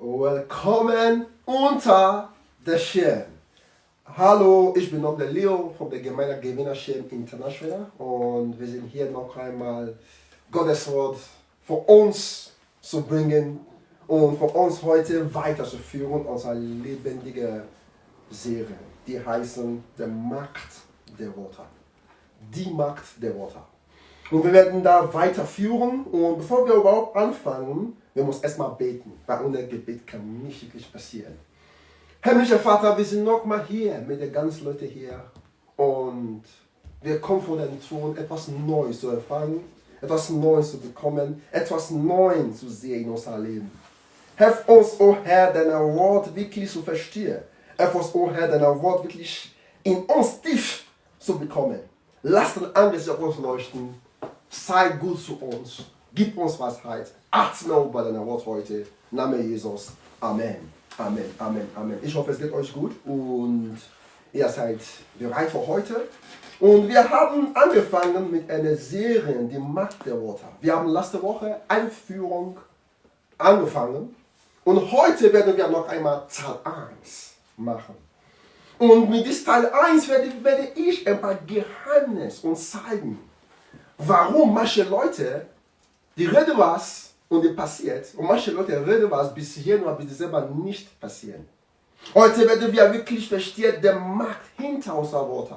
Willkommen unter der Schirm. Hallo, ich bin noch der Leo von der Gemeinde Gewinnerschirm International und wir sind hier noch einmal Gottes Wort für uns zu bringen und für uns heute weiterzuführen, unsere lebendige Serie, die heißen der Macht der Worte. Die Macht der Worte. Und wir werden da weiterführen und bevor wir überhaupt anfangen, wir müssen erstmal beten, weil ohne Gebet kann nicht wirklich passieren. Himmlischer Vater, wir sind nochmal hier mit den ganzen Leuten hier und wir kommen vor den Thron, etwas Neues zu erfahren, etwas Neues zu bekommen, etwas Neues zu sehen in unserem Leben. Hilf uns, oh Herr, dein Wort wirklich zu verstehen. Hilf uns, oh Herr, dein Wort wirklich in uns tief zu bekommen. Lass dein Angesicht auf uns leuchten. Sei gut zu uns. Gib uns Weisheit. Achte mir bei deinem Wort heute. Name Jesus. Amen. Amen. Amen. Amen. Ich hoffe, es geht euch gut und ihr seid bereit für heute. Und wir haben angefangen mit einer Serie, die Macht der Worte. Wir haben letzte Woche Einführung angefangen und heute werden wir noch einmal Teil 1 machen. Und mit diesem Teil 1 werde ich ein paar Geheimnisse uns zeigen, warum manche Leute, die reden was und es passiert, und manche Leute reden was bis hierhin, aber bis selber nicht passieren. Heute werden wir wirklich verstehen, der Macht hinter unseren Worten.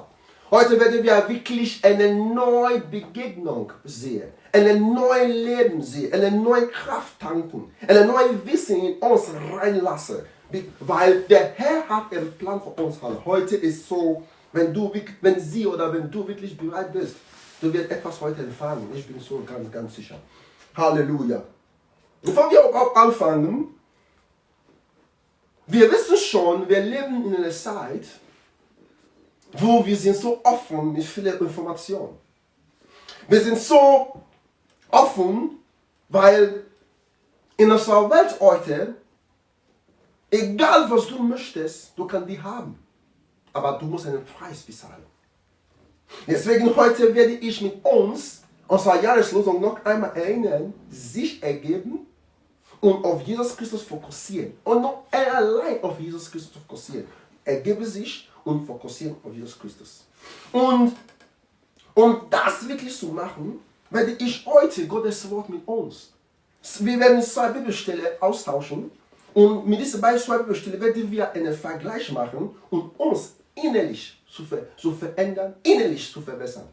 Heute werden wir wirklich eine neue Begegnung sehen, ein neues Leben sehen, eine neue Kraft tanken, ein neues Wissen in uns reinlassen. Weil der Herr hat einen Plan für uns. Heute ist so, wenn du wirklich bereit bist, du wirst etwas heute erfahren. Ich bin so ganz sicher. Halleluja. Bevor wir überhaupt anfangen, wir wissen schon, wir leben in einer Zeit, wo wir sind so offen mit vielen Informationen. Wir sind so offen, weil in unserer Welt heute, egal was du möchtest, du kannst die haben. Aber du musst einen Preis bezahlen. Deswegen heute werde ich mit uns unserer Jahreslosung noch einmal erinnern, sich ergeben und auf Jesus Christus fokussieren. Und noch allein auf Jesus Christus fokussieren. Ergebe sich und fokussieren auf Jesus Christus. Und um das wirklich zu machen, werde ich heute Gottes Wort mit uns. Wir werden 2 Bibelstellen austauschen. Und mit diesen beiden Bibelstellen werden wir einen Vergleich machen und uns innerlich zu verändern, innerlich zu verbessern.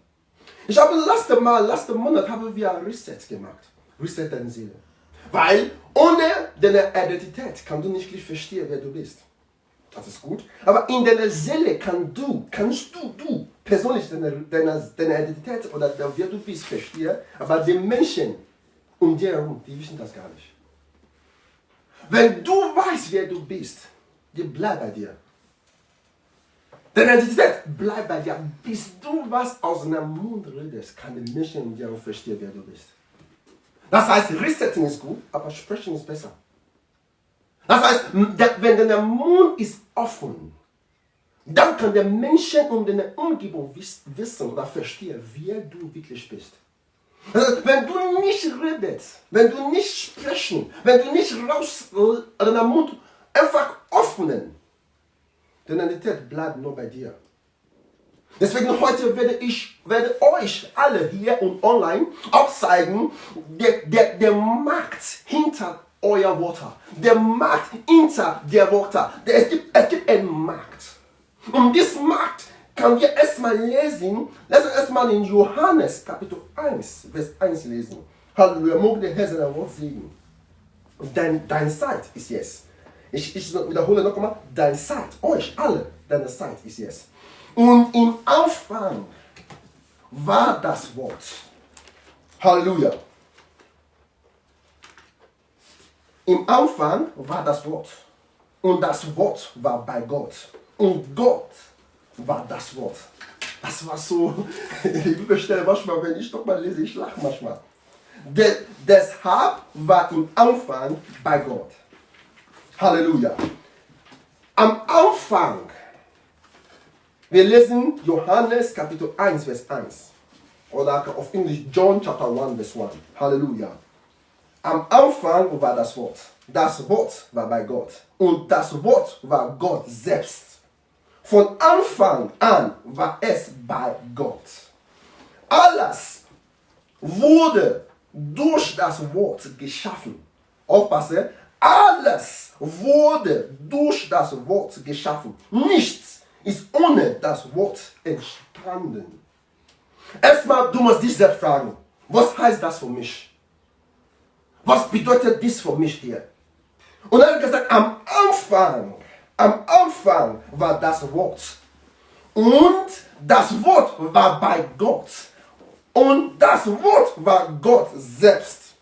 Ich habe letzten Monat haben wir Reset gemacht. Reset deine Seele. Weil ohne deine Identität kannst du nicht verstehen, wer du bist. Das ist gut. Aber in deiner Seele kannst du persönlich deine Identität oder wer du bist verstehen. Aber die Menschen um dir herum, die wissen das gar nicht. Wenn du weißt, wer du bist, die bleibt bei dir. Deine Identität bleibt bei dir. Bis du was aus deinem Mund redest, kann die Menschen um dir herum verstehen, wer du bist. Das heißt, Resetting ist gut, aber Sprechen ist besser. Das heißt, wenn dein Mund ist offen, dann kann der Menschen um deine Umgebung wissen oder verstehen, wer du wirklich bist. Also, wenn du nicht redest, wenn du nicht sprechen, wenn du nicht raus deinen Mund einfach öffnen, deine Identität bleibt nur bei dir. Deswegen heute werde euch alle hier und online auch zeigen, der Macht hinter euer Worte, der Macht hinter der Worte. Es gibt eine Macht. Und diese Macht können wir erstmal lesen. Lass uns erstmal in Johannes Kapitel 1, Vers 1 lesen. Halleluja, möge der Herr sein Wort segnen. Deine Zeit ist jetzt. Ich wiederhole noch einmal, deine Zeit, euch alle, deine Zeit ist jetzt. Und im Anfang war das Wort. Halleluja. Im Anfang war das Wort. Und das Wort war bei Gott. Und Gott war das Wort. Das war so, die Bibelstelle manchmal, wenn ich doch mal lese, ich lache manchmal. Deshalb war im Anfang bei Gott. Halleluja. Am Anfang, wir lesen Johannes Kapitel 1, Vers 1. Oder auf Englisch John chapter 1, Vers 1. Halleluja. Am Anfang war das Wort. Das Wort war bei Gott. Und das Wort war Gott selbst. Von Anfang an war es bei Gott. Alles wurde durch das Wort geschaffen. Aufpasse, alles wurde durch das Wort geschaffen. Nichts ist ohne das Wort entstanden. Erstmal, du musst dich selbst fragen, was heißt das für mich? Was bedeutet dies für mich hier? Und dann hat er gesagt, am Anfang war das Wort. Und das Wort war bei Gott. Und das Wort war Gott selbst.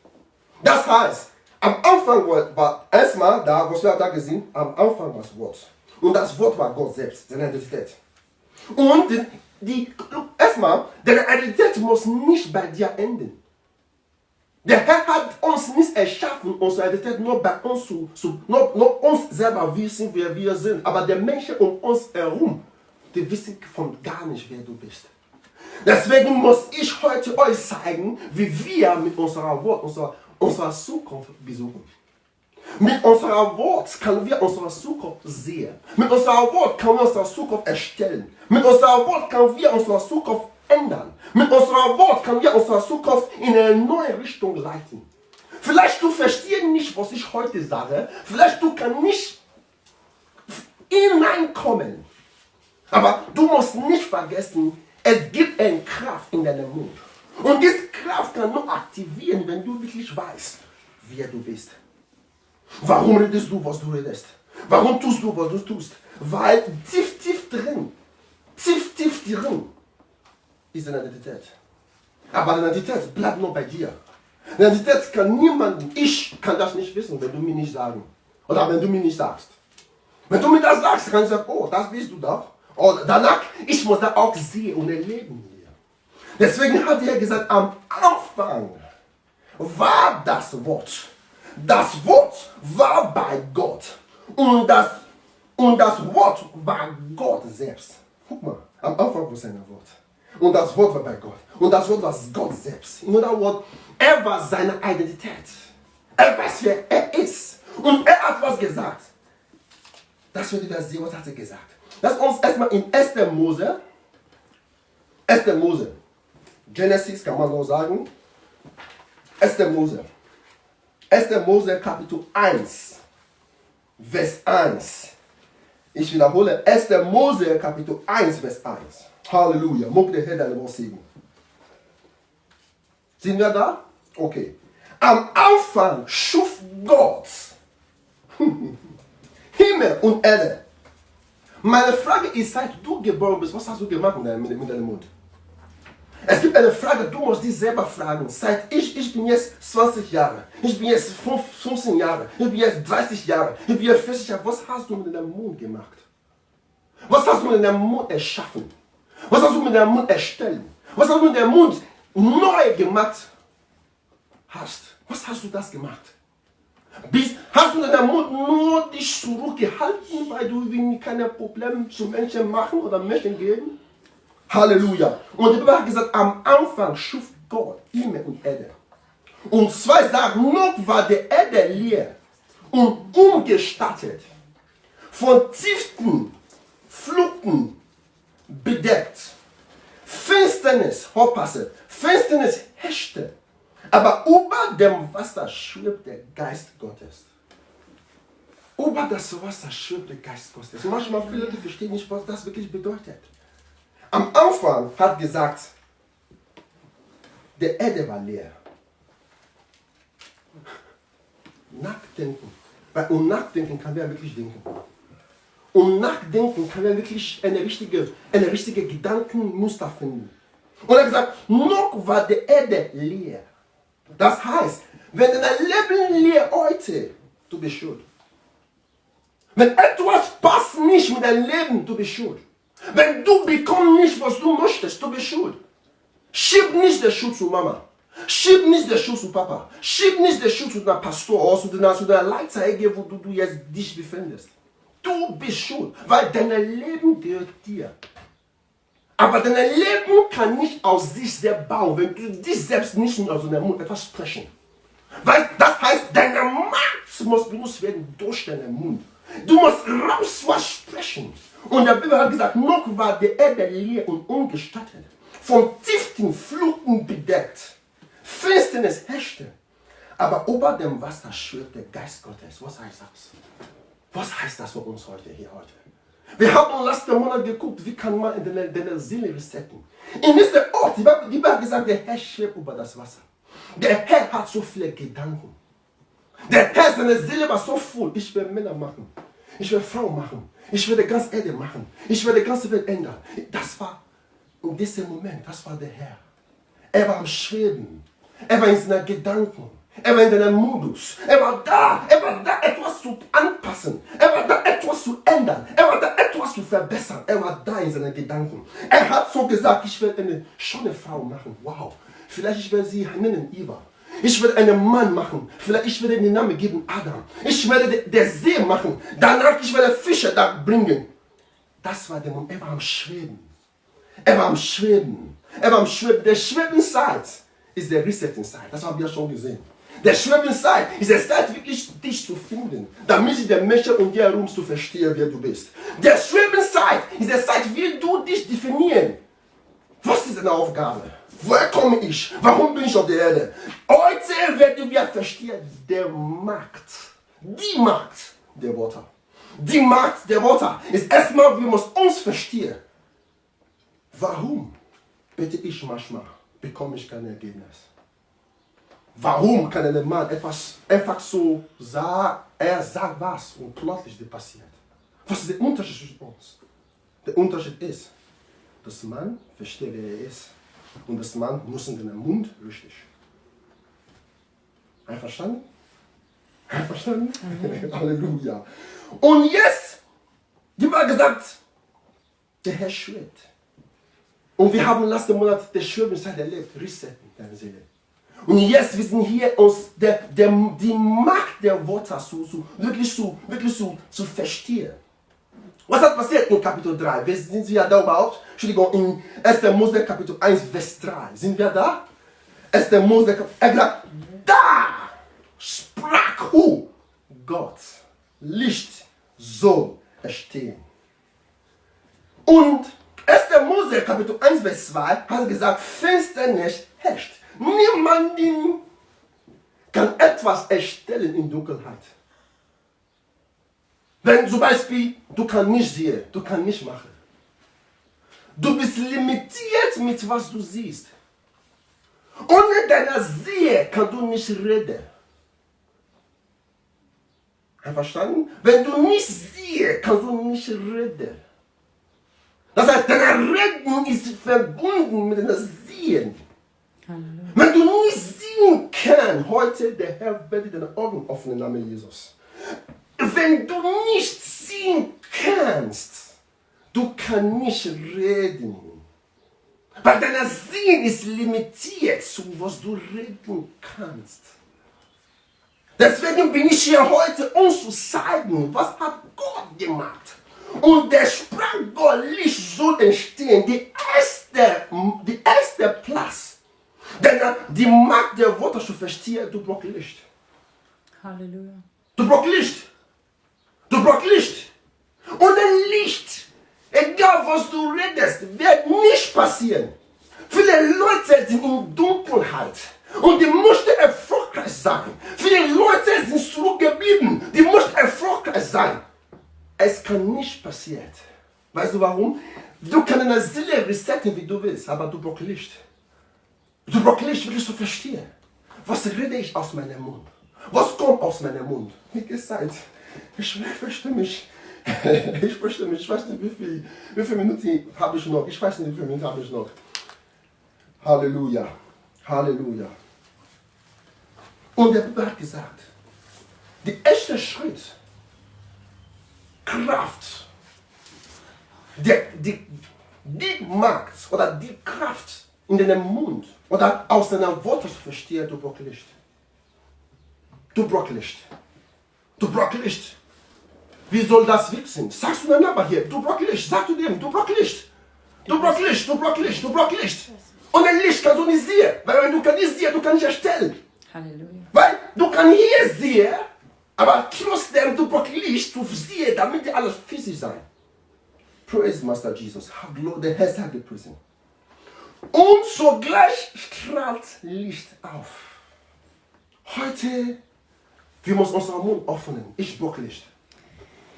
Das heißt, am Anfang war erstmal da, was wir da gesehen, am Anfang war das Wort. Und das Wort war Gott selbst, seine Identität. Und erstmal, deine Identität muss nicht bei dir enden. Der Herr hat uns nicht erschaffen, unsere Identität nur bei uns, nur uns selber wissen, wer wir sind. Aber die Menschen um uns herum, die wissen von gar nicht, wer du bist. Deswegen muss ich heute euch zeigen, wie wir mit unserer Wort, unserer Zukunft besuchen. Mit unserer Wort können wir unsere Zukunft sehen. Mit unserer Wort können wir unsere Zukunft erstellen. Mit unserer Wort können wir unsere Zukunft ändern. Mit unserer Wort können wir unsere Zukunft in eine neue Richtung leiten. Vielleicht du verstehst nicht, was ich heute sage. Vielleicht du kannst nicht hineinkommen. Aber du musst nicht vergessen, es gibt eine Kraft in deinem Mund. Und diese Kraft kann nur aktivieren, wenn du wirklich weißt, wer du bist. Warum redest du, was du redest? Warum tust du, was du tust? Weil tief drin ist eine Identität. Aber die Identität bleibt nur bei dir. Die Identität kann niemanden, ich kann das nicht wissen, wenn du mir nicht sagen. Oder wenn du mir nicht sagst. Wenn du mir das sagst, kann ich sagen, oh, das bist du doch. Und danach, ich muss das auch sehen und erleben hier. Deswegen hat er gesagt, am Anfang war das Wort. Das Wort war bei Gott. Und das Wort war Gott selbst. Guck mal, am Anfang war sein Wort. Und das Wort war bei Gott. Und das Wort war Gott selbst. In anderen Worten, er war seine Identität. Er weiß, wer er ist. Und er hat was gesagt. Das wird wir sehen, was hat er gesagt. Lass uns erstmal in 1. Mose. Genesis kann man noch sagen. 1. Mose. 1. Mose Kapitel 1. Vers 1. Ich wiederhole. 1. Mose Kapitel 1, Vers 1. Halleluja. Mag der Herr deine Wort segnen. Sind wir da? Okay. Am Anfang schuf Gott Himmel und Erde. Meine Frage ist, seit du geboren bist, was hast du gemacht mit deinem Mund? Es gibt eine Frage, du musst dich selber fragen. Seit ich bin jetzt 20 Jahre, ich bin jetzt 15 Jahre, ich bin jetzt 30 Jahre, ich bin jetzt 40 Jahre. Was hast du mit deinem Mund gemacht? Was hast du mit deinem Mund erschaffen? Was hast du mit deinem Mund erstellt? Was hast du mit deinem Mund neu gemacht hast? Was hast du das gemacht? Hast du in deinem Mund nur dich zurückgehalten, weil du keine Probleme zu Menschen machen oder Menschen geben? Halleluja. Und die Bibel hat gesagt, am Anfang schuf Gott Himmel und Erde. Und 2 sagen, noch war die Erde leer und ungestattet, von tiefen Fluten bedeckt. Finsternis, aufpasse, Finsternis herrschte. Aber über dem Wasser schwebt der Geist Gottes. Über das Wasser schwebt der Geist Gottes. Manchmal viele Leute verstehen nicht, was das wirklich bedeutet. Am Anfang hat gesagt, die Erde war leer. Nachdenken. Weil um Nachdenken kann man wirklich denken. Um Nachdenken kann man wirklich eine richtige Gedankenmuster finden. Und er hat gesagt, noch war die Erde leer. Das heißt, wenn dein Leben leer heute, du bist schuld. Wenn etwas passt nicht mit deinem Leben, du bist schuld. Wenn du bekommst nicht, was du möchtest, du bist schuld. Schieb nicht die Schuld zu Mama. Schieb nicht die Schuld zu Papa. Schieb nicht die Schuld zu deinem Pastor oder zu der Leiter, wo du jetzt dich befindest. Du bist schuld, weil dein Leben gehört dir. Aber dein Leben kann nicht aus sich selbst bauen, wenn du dich selbst nicht aus deinem Mund etwas sprechen. Weil das heißt, deine Macht muss benutzt werden durch deinen Mund. Du musst raus was sprechen. Und der Bibel hat gesagt, noch war die Erde leer und ungestattet, von tiefen Fluten bedeckt. Finsternis herrschte, aber über dem Wasser schwirrt der Geist Gottes. Was heißt das? Was heißt das für uns heute? Wir haben letzten Monat geguckt, wie kann man in der Seele resetten. In diesem Ort, die Bibel hat gesagt, der Herr schwebt über das Wasser. Der Herr hat so viele Gedanken. Der Herr, seine Seele war so voll. Ich will Männer machen. Ich will Frauen machen. Ich will die ganze Erde machen. Ich will die ganze Welt ändern. Das war in diesem Moment, das war der Herr. Er war am Schweben. Er war in seinen Gedanken. Er war in seinem Modus. Er war da etwas zu anpassen. Er war da etwas zu ändern. Er war da etwas zu verbessern. Er war da in seinen Gedanken. Er hat so gesagt, ich will eine schöne Frau machen. Wow. Vielleicht ich werde sie nennen Eva. Ich werde einen Mann machen. Vielleicht ich werde den Namen geben Adam. Ich werde den See machen. Danach ich werde Fische da bringen. Das war der Moment. Er war am Schweben. Er war am Schweben. Er war am Schweben. Der Schwebenzeit ist der Resetting-Zeit. Das haben wir schon gesehen. Der Schwebenzeit ist der Zeit, wirklich dich zu finden, damit sie den Menschen um dir herum zu verstehen, wer du bist. Der Schwebenzeit ist der Zeit, wie du dich definieren. Was ist deine Aufgabe? Woher komme ich? Warum bin ich auf der Erde? Heute werden wir verstehen, die Macht der Worte. Die Macht der Worte ist erstmal, wir müssen uns verstehen. Warum bete ich manchmal, bekomme ich kein Ergebnis? Warum kann ein Mann etwas einfach so sagen, er sagt was und plötzlich das passiert? Was ist der Unterschied zwischen uns? Der Unterschied ist, dass Mann versteht, wer er ist. Und das Mann muss in den Mund richtig. Einverstanden? Einverstanden? Halleluja. Und jetzt, die war gesagt, der Herr schwebt. Und wir haben letzten Monat der Schwebenzeit erlebt, resetten deine Seele. Und jetzt, wir sind hier, uns die Macht der Worte wirklich zu verstehen. Was hat passiert in Kapitel 3? Sind wir da überhaupt? Entschuldigung, in 1. Mose Kapitel 1, Vers 3. Sind wir da? 1. Mose Kapitel 1. Er sagt, da sprach Gott, Licht soll erstehen. Und 1. Mose Kapitel 1, Vers 2 hat gesagt, Finsternis herrscht. Niemand kann etwas erstellen in Dunkelheit. Wenn zum Beispiel, du kannst nicht sehen, du kannst nicht machen. Du bist limitiert mit was du siehst. Ohne deine Sehe kannst du nicht reden. Verstanden? Wenn du nicht siehst, kannst du nicht reden. Das heißt, dein Reden ist verbunden mit deinem Sehen. Halleluja. Wenn du nicht sehen kannst, heute der Herr wird deine Augen öffnen im Namen Jesus. Wenn du nicht sehen kannst, du kannst nicht reden. Weil dein Sehen ist limitiert zu was du reden kannst. Deswegen bin ich hier heute, um zu zeigen, was hat Gott gemacht. Und der sprach, Gott, Licht soll entstehen. Die erste Platz. Denn die Macht der Worte zu verstehen, du brauchst Licht. Halleluja. Du brauchst Licht. Du brauchst Licht. Ohne Licht, egal was du redest, wird nicht passieren. Viele Leute sind in Dunkelheit und die möchten erfolgreich sein. Viele Leute sind zurückgeblieben, die möchten erfolgreich sein. Es kann nicht passieren. Weißt du warum? Du kannst deine Seele resetten, wie du willst, aber du brauchst Licht. Du brauchst Licht, wirklich zu verstehen. Was rede ich aus meinem Mund? Was kommt aus meinem Mund? Wie gesagt, ich verstehe mich. Ich weiß nicht, wie viele Minuten habe ich noch. Halleluja. Halleluja. Und der Bibel hat gesagt, der erste Schritt, Kraft, die Macht oder die Kraft in deinem Mund oder aus deinen Worten zu verstehen, du brauchst Licht. Du brauchst Licht. Du brauchst Licht. Wie soll das wirken? Sagst du deinem Nachbarn hier, du brauchst Licht. Sag zu dem, du brauchst Licht. Du brauchst Licht, du brauchst Licht, du brauchst Licht. Und ein Licht kannst du nicht sehen. Weil wenn du nicht sehen, du kannst nicht erstellen. Halleluja. Weil du kannst hier sehen, aber trotzdem, du brauchst Licht, du siehst, damit die alles physisch sein. Praise Master Jesus. Der Herr sei gepriesen. Und sogleich strahlt Licht auf. Heute, wir müssen unseren Mund öffnen. Ich brauche Licht.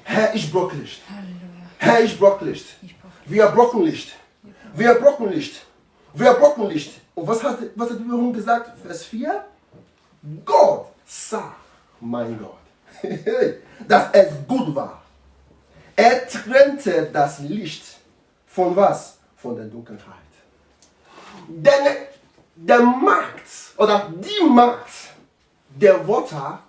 Herr, ich brauche Licht. Halleluja. Herr, ich brauche Licht. Wir brauchen Licht. Wir brauchen Licht. Wir brauchen Licht. Und was hat die Bibel gesagt? Vers 4. Gott sah, mein Gott, dass es gut war. Er trennte das Licht von was? Von der Dunkelheit. Denn der Macht oder die Macht der Worte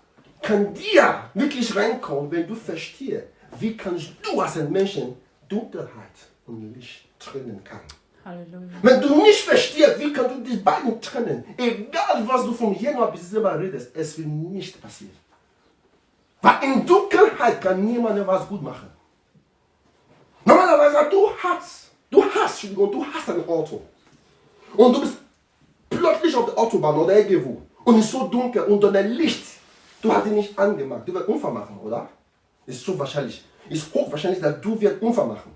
kann dir wirklich reinkommen, wenn du verstehst, wie kannst du als ein Menschen Dunkelheit und Licht trennen kann. Halleluja. Wenn du nicht verstehst, wie kannst du die beiden trennen, egal was du von Januar bis Dezember redest, es wird nicht passieren. Weil in Dunkelheit kann niemand was gut machen. Normalerweise, du hast ein Auto und du bist plötzlich auf der Autobahn oder irgendwo und es ist so dunkel und dein Licht, du hast ihn nicht angemacht, du wirst Unfall machen, oder? Ist so wahrscheinlich, ist hochwahrscheinlich, dass du wirst Unfall machen.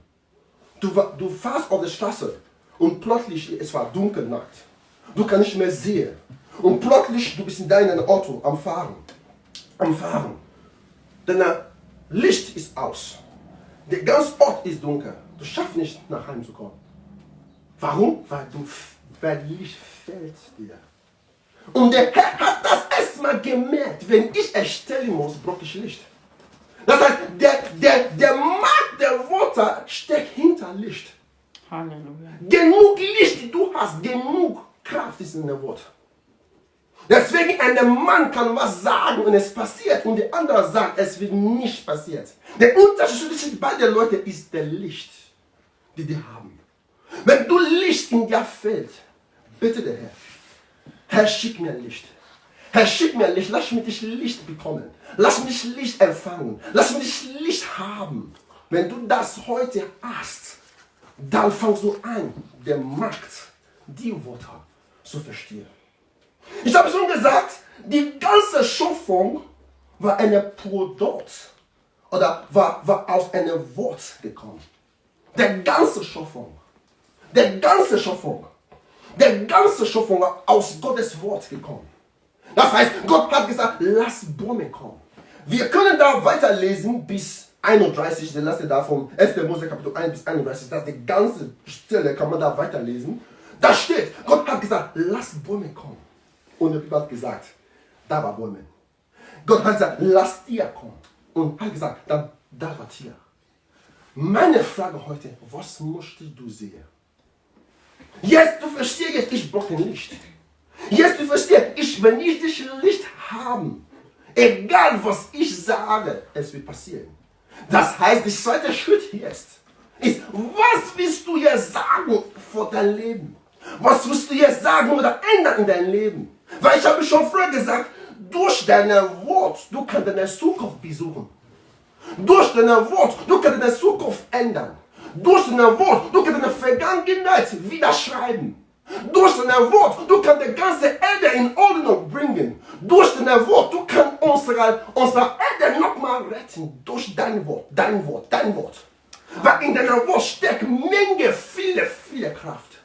Du fährst auf der Straße und plötzlich, es war dunkel Nacht, du kannst nicht mehr sehen und plötzlich, du bist in deinem Auto am Fahren, dein Licht ist aus. Der ganze Ort ist dunkel. Du schaffst nicht nach Hause zu kommen. Warum? Weil Licht fällt dir. Und der Herr hat das erstmal gemerkt. Wenn ich erstellen muss, brauche ich Licht. Das heißt, der Macht der Worte steckt hinter Licht. Halleluja. Genug Licht, die du hast, genug Kraft ist in der Wort. Deswegen ein Mann kann was sagen und es passiert und der andere sagt, es wird nicht passiert. Der Unterschied zwischen beiden Leuten ist der Licht, die die haben. Wenn du Licht in dir fällt, bitte der Herr, Herr, schick mir Licht. Herr, schick mir Licht, lass mich Licht bekommen. Lass mich Licht empfangen. Lass mich Licht haben. Wenn du das heute hast, dann fangst du an, der Macht, die Worte zu verstehen. Ich habe schon gesagt, die ganze Schöpfung war ein Produkt oder war aus einem Wort gekommen. Der ganze Schöpfung war aus Gottes Wort gekommen. Das heißt, Gott hat gesagt, lass Bäume kommen. Wir können da weiterlesen bis 31, der letzte da vom 1. Mose Kapitel 1 bis 31, das die ganze Stelle kann man da weiterlesen. Da steht, Gott hat gesagt, lass Bäume kommen. Und der Bibel hat gesagt, da war Bäume. Gott hat gesagt, lass Tier kommen. Und hat gesagt, dann da war Tier. Meine Frage heute, was möchtest du sehen? Jetzt, du verstehst, ich brauche Licht. Jetzt, du verstehst, wenn ich das Licht habe, egal was ich sage, es wird passieren. Das heißt, der zweite Schritt jetzt ist, was willst du jetzt sagen vor deinem Leben? Was willst du jetzt sagen oder ändern in deinem Leben? Weil ich habe schon früher gesagt, durch dein Wort, du kannst deine Zukunft besuchen. Durch dein Wort, du kannst deine Zukunft ändern. Durch dein Wort, du kannst deine Vergangenheit wieder schreiben. Durch dein Wort, du kannst die ganze Erde in Ordnung bringen. Durch dein Wort, du kannst unsere Erde nochmal retten. Durch dein Wort. Weil in deinem Wort steckt Menge, viele Kraft.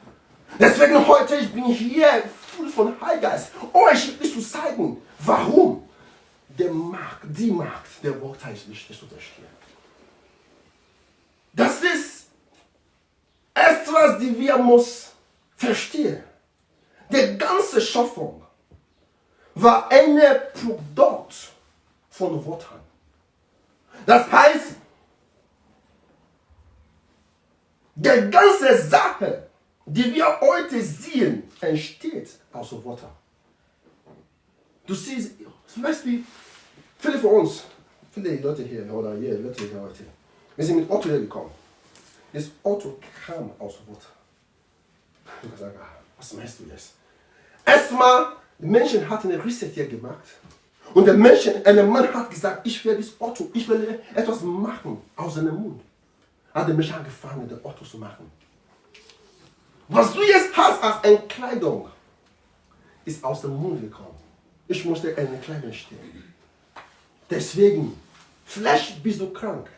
Deswegen heute, ich bin hier voll von Heilgeist, euch zu zeigen, warum die Macht der Worte ist wichtig zu verstehen. Das ist etwas, die wir muss verstehen. Die ganze Schöpfung war ein Produkt von Worten. Das heißt, die ganze Sache, die wir heute sehen, entsteht aus Worten. Du siehst, zum Beispiel, viele von uns, viele Leute hier oder hier, Leute hier heute, wir sind mit Auto hergekommen. Das Auto kam aus Worten. Du kannst sagen, was meinst du jetzt? Erstmal, die Menschen hatten eine Reset hier gemacht. Und ein Mann hat gesagt, ich will das Auto, ich will etwas machen aus seinem Mund. Hat der Mensch angefangen, das Auto zu machen. Was du jetzt hast als eine Kleidung, ist aus dem Mund gekommen. ich musste in den Kleinen stehen. Deswegen, vielleicht bist du krank.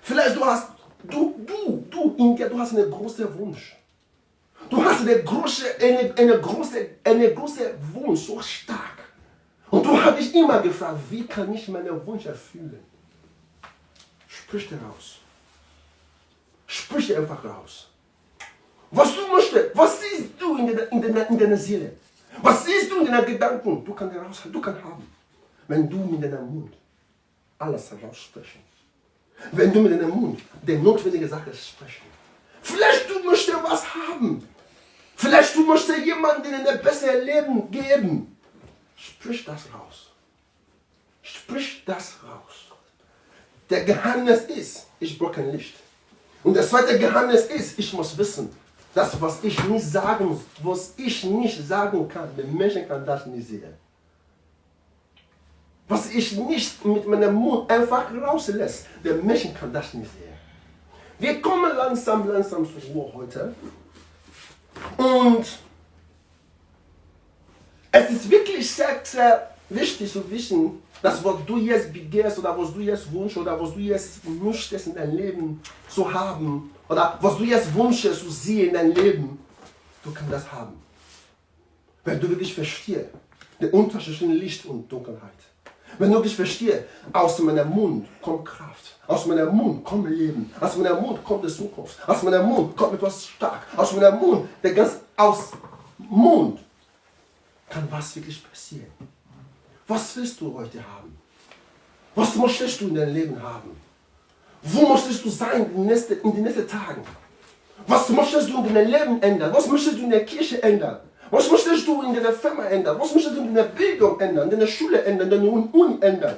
Vielleicht du hast einen großen Wunsch. Du hast einen großen Wunsch, so stark. Und du hast dich immer gefragt, wie kann ich meinen Wunsch erfüllen? Sprich daraus. Sprich einfach raus. Was du möchtest, was siehst du in deiner Seele? Was siehst du in deinen Gedanken? Du kannst haben, wenn du mit deinem Mund alles heraussprechen. Wenn du mit deinem Mund die notwendige Sache sprechen. Vielleicht du möchtest was haben. Vielleicht du möchtest jemandem ein besseres Leben geben. Sprich das raus. Sprich das raus. Der Geheimnis ist, ich brauche kein Licht. Und das zweite Geheimnis ist, ich muss wissen, das, was ich nicht sagen kann, der Menschen kann das nicht sehen. Was ich nicht mit meinem Mund einfach rauslässt, der Menschen kann das nicht sehen. Wir kommen langsam zur Ruhe heute. Und es ist wirklich sehr, sehr wichtig zu wissen, dass was du jetzt begehrst oder was du jetzt wünschst oder was du jetzt möchtest in deinem Leben zu haben oder was du jetzt wünschst zu sehen in deinem Leben, du kannst das haben. Wenn du wirklich verstehst, den Unterschied zwischen Licht und Dunkelheit. Wenn du wirklich verstehst, aus meinem Mund kommt Kraft, aus meinem Mund kommt Leben, aus meinem Mund kommt die Zukunft, aus meinem Mund kommt etwas stark, aus meinem Mund, aus Mund kann was wirklich passieren. Was willst du heute haben? Was möchtest du in deinem Leben haben? Wo möchtest du sein in den nächsten Tagen? Was möchtest du in deinem Leben ändern? Was möchtest du in der Kirche ändern? Was möchtest du in deiner Firma ändern? Was möchtest du in deiner Bildung ändern? In deiner Schule ändern? In deiner Uni ändern?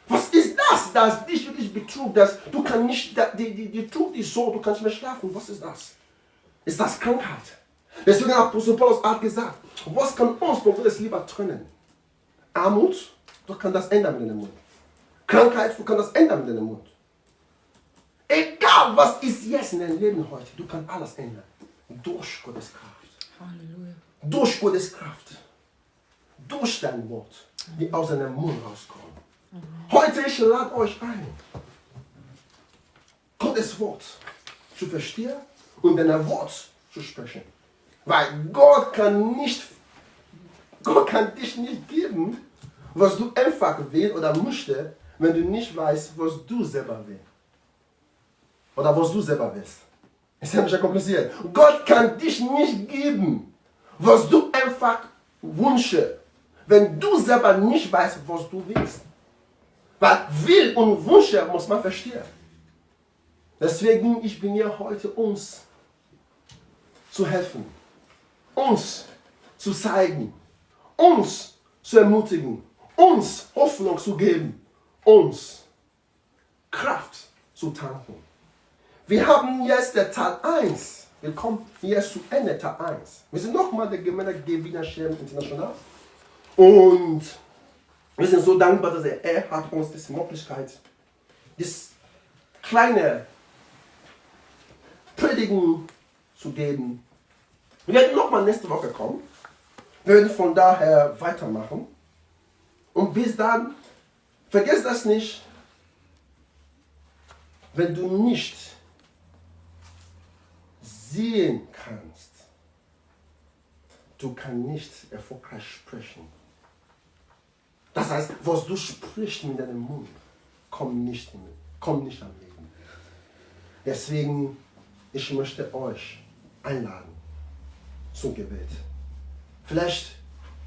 Was ist das dich wirklich betrug? Du kannst nicht, die trug dich so, du kannst nicht mehr schlafen. Was ist das? Ist das Krankheit? Deswegen hat Apostel Paulus gesagt, was kann uns von Gottes Liebe trennen? Armut, du kannst das ändern mit deinem Mund. Krankheit, du kannst das ändern mit deinem Mund. Egal was ist jetzt in deinem Leben heute, du kannst alles ändern. Durch Gottes Kraft. Halleluja. Durch Gottes Kraft. Durch dein Wort, die aus deinem Mund rauskommen. Heute ich lade euch ein, Gottes Wort zu verstehen und dein Wort zu sprechen. Weil Gott kann dich nicht geben, was du einfach willst oder möchtest, wenn du nicht weißt, was du selber willst. Oder was du selber willst. Ist ja nicht kompliziert. Gott kann dich nicht geben, was du einfach wünschst, wenn du selber nicht weißt, was du willst. Weil Will und Wünsche muss man verstehen. Deswegen, ich bin hier heute, uns zu helfen, uns zu zeigen, uns zu ermutigen, uns Hoffnung zu geben, uns Kraft zu tanken. Wir haben jetzt der Teil 1. Wir kommen jetzt zu Ende Teil 1. Wir sind nochmal der Gemeinde Gewinner Schirm International. Und wir sind so dankbar, dass er hat uns diese Möglichkeit, das kleine Predigen zu geben. Wir werden nochmal nächste Woche kommen. Wir werden von daher weitermachen. Und bis dann, vergiss das nicht, wenn du nicht sehen kannst, du kannst nicht erfolgreich sprechen. Das heißt, was du sprichst mit deinem Mund, kommt nicht am Leben. Deswegen, ich möchte euch einladen zum Gebet. Vielleicht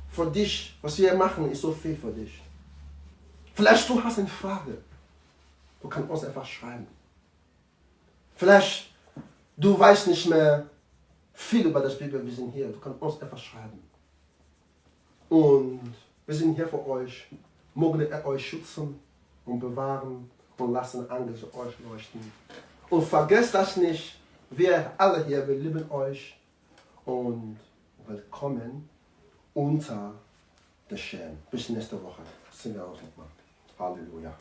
für dich, was wir machen, ist so viel für dich. Vielleicht du hast eine Frage. Du kannst uns einfach schreiben. Vielleicht du weißt nicht mehr viel über das Bibel, wir sind hier. Du kannst uns einfach schreiben. Und wir sind hier für euch. Möge er euch schützen und bewahren und lassen Angst euch leuchten. Und vergesst das nicht, wir alle hier, wir lieben euch und willkommen unter der Schirm. Bis nächste Woche. Singen wir uns nochmal. Halleluja.